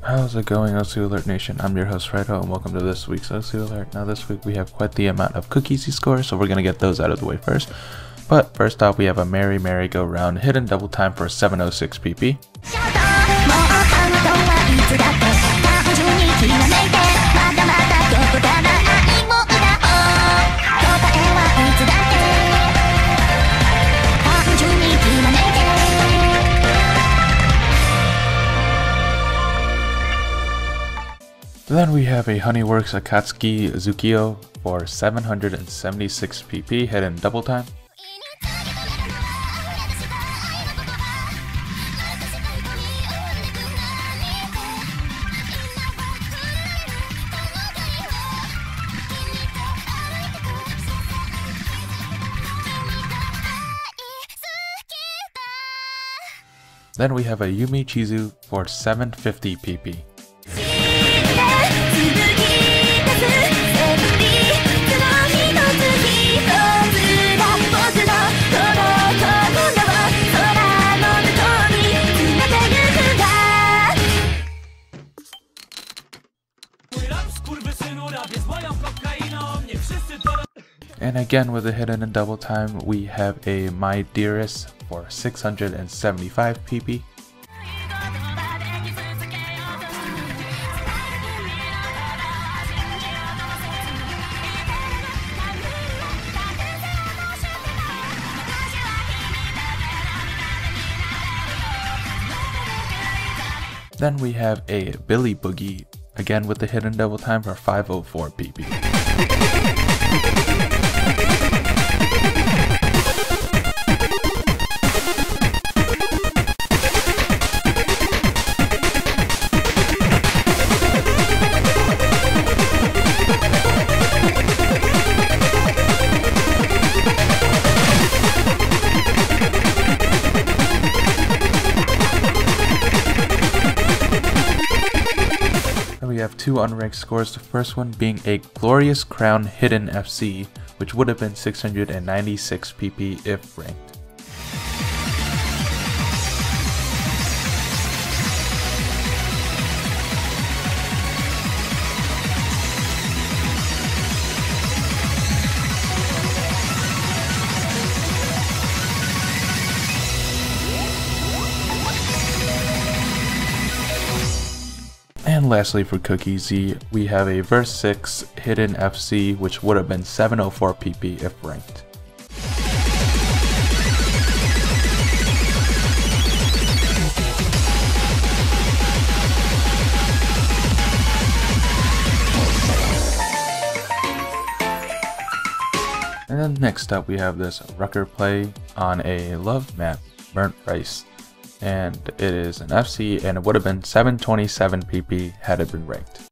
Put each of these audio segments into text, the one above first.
How's it going, osualert Nation? I'm your host Rido, and welcome to this week's osualert. Now this week we have quite the amount of Cookiezi scores, so we're going to get those out of the way first. But first off, we have a merry go round hidden double time for 776pp. Then we have a Honeyworks Akatsuki Zukio for 776pp hidden double time. Then we have a Yumi Chizu for 750pp. And again with a hidden and double time, we have a My Dearest for 675pp. Then we have a Billy Boogie, again with the hidden double time for 504pp. We have two unranked scores, the first one being a Glorious Crown Hidden FC, which would have been 696pp if ranked. And lastly for Cookiezi, we have a Verse 6 Hidden FC, which would have been 704pp if ranked. And then next up we have this Rucker play on a Love map, Burnt Rice. And it is an FC, and it would have been 727pp had it been ranked.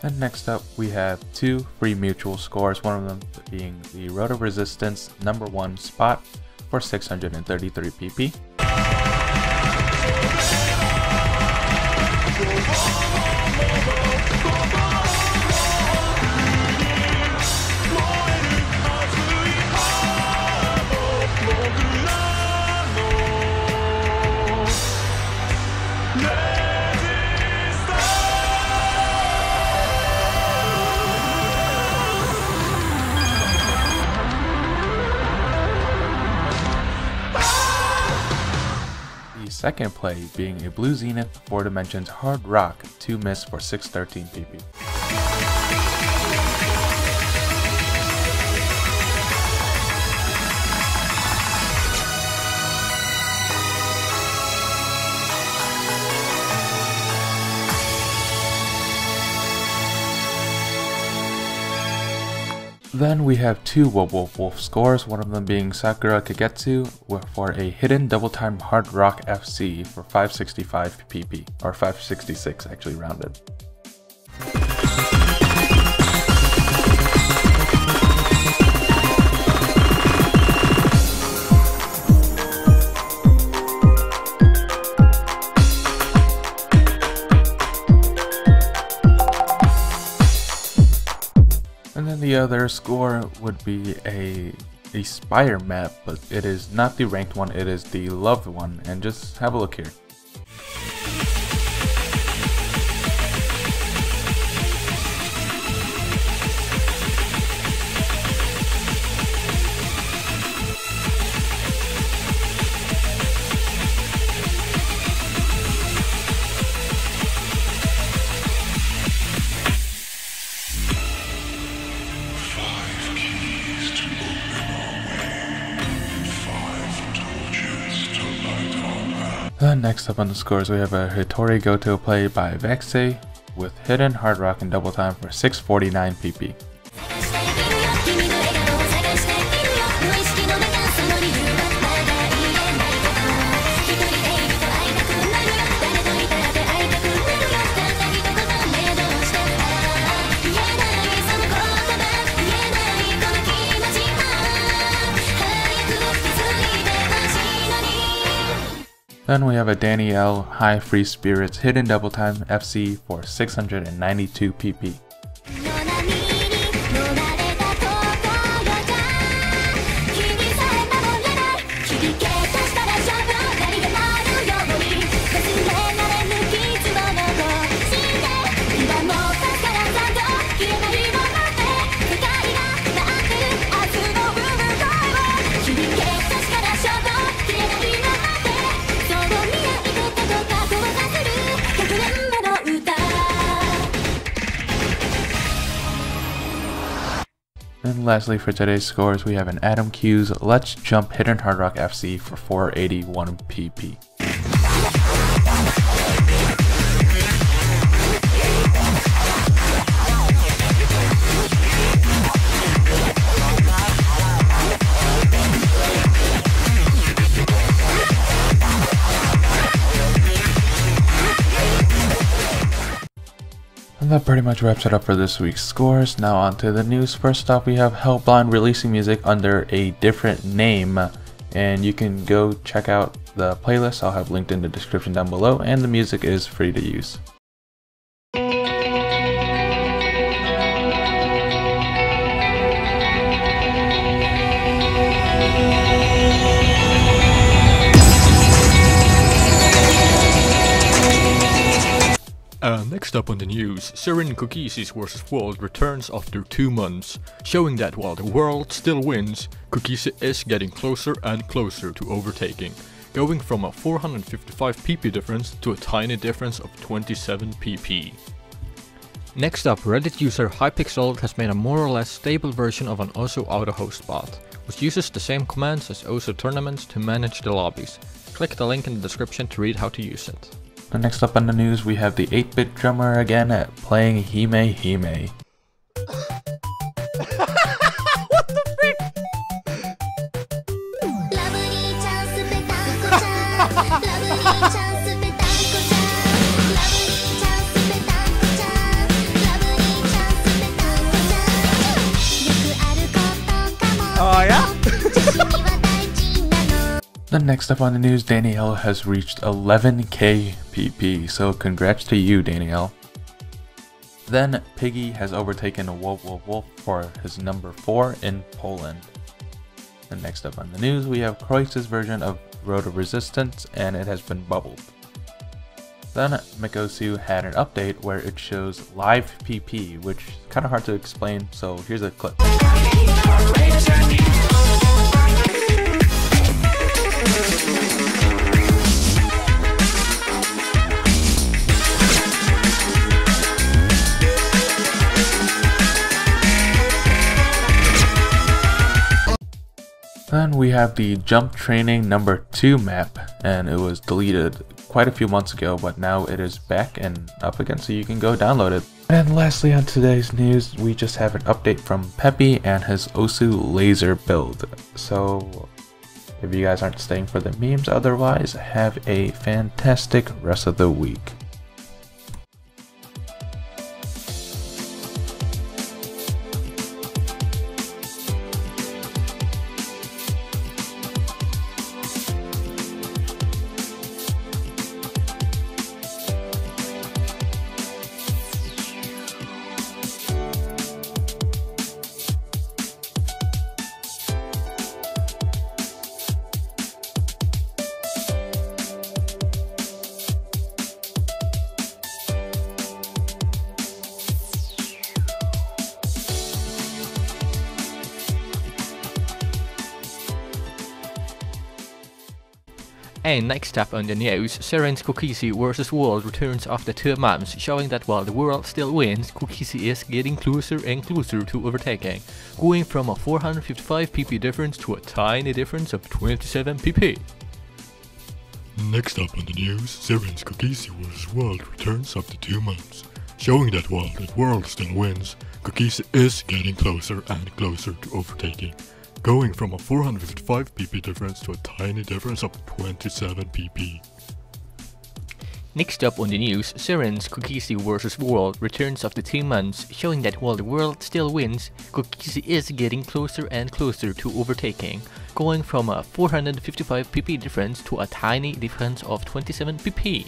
And next up we have two free mutual scores, one of them being the Road of Resistance #1 spot for 633pp. Second play being a Blue Zenith 4 Dimensions Hard Rock 2 miss for 613pp. Then we have two WubWoofWolf scores, one of them being Sakura Kagetsu for a hidden double time Hard Rock FC for 565pp, or 566 actually rounded. And then the other score would be a Spire map, but it is not the ranked one, it is the loved one, and just have a look here. Next up on the scores, we have a Hitori Goto play by Vaxei with hidden, hard rock, and double time for 649 pp. Then we have a DanyL High Free Spirits Hidden Double Time FC for 692 pp. And lastly for today's scores, we have an Adamqs Let's Jump Hidden Hard Rock FC for 481 pp. And that pretty much wraps it up for this week's scores. Now on to the news. First off, we have Helblinde releasing music under a different name, and you can go check out the playlist. I'll have linked in the description down below, and the music is free to use. Next up on the news, Syrin Cookiezi vs World returns after 2 months, showing that while the world still wins, Cookiezi is getting closer and closer to overtaking, going from a 455 pp difference to a tiny difference of 27 pp. Next up, Reddit user Hypixel has made a more or less stable version of an Osu AutoHost bot, which uses the same commands as Osu tournaments to manage the lobbies. Click the link in the description to read how to use it. Next up on the news, we have the 8BitDrummer again playing Hime Hime. What the frick? Oh yeah? Then next up on the news, DanyL has reached 11k pp, so congrats to you, DanyL. Then Piggey has overtaken WubWoofWolf for his number 4 in Poland. And next up on the news, we have Kroytz's version of Road of Resistance, and it has been bubbled. Then McOsu had an update where it shows live pp, which is kind of hard to explain, so here's a clip. Then we have the Jump Training number 2 map, and it was deleted quite a few months ago, but now it is back and up again, so you can go download it. And lastly on today's news, we just have an update from Piggey and his Osu laser build. So if you guys aren't staying for the memes otherwise, have a fantastic rest of the week. And next up on the news, Syrin's Cookiezi vs World returns after 2 months, showing that while the world still wins, Cookiezi is getting closer and closer to overtaking, going from a 455 pp difference to a tiny difference of 27 pp. Next up on the news, Syrin's Cookiezi vs World returns after 2 months, showing that while the world still wins, Cookiezi is getting closer and closer to overtaking, going from a 455 pp difference to a tiny difference of 27 pp. Next up on the news, Syrin's Cookiezi vs World returns after 2 months, showing that while the world still wins, Cookiezi is getting closer and closer to overtaking, going from a 455 pp difference to a tiny difference of 27 pp.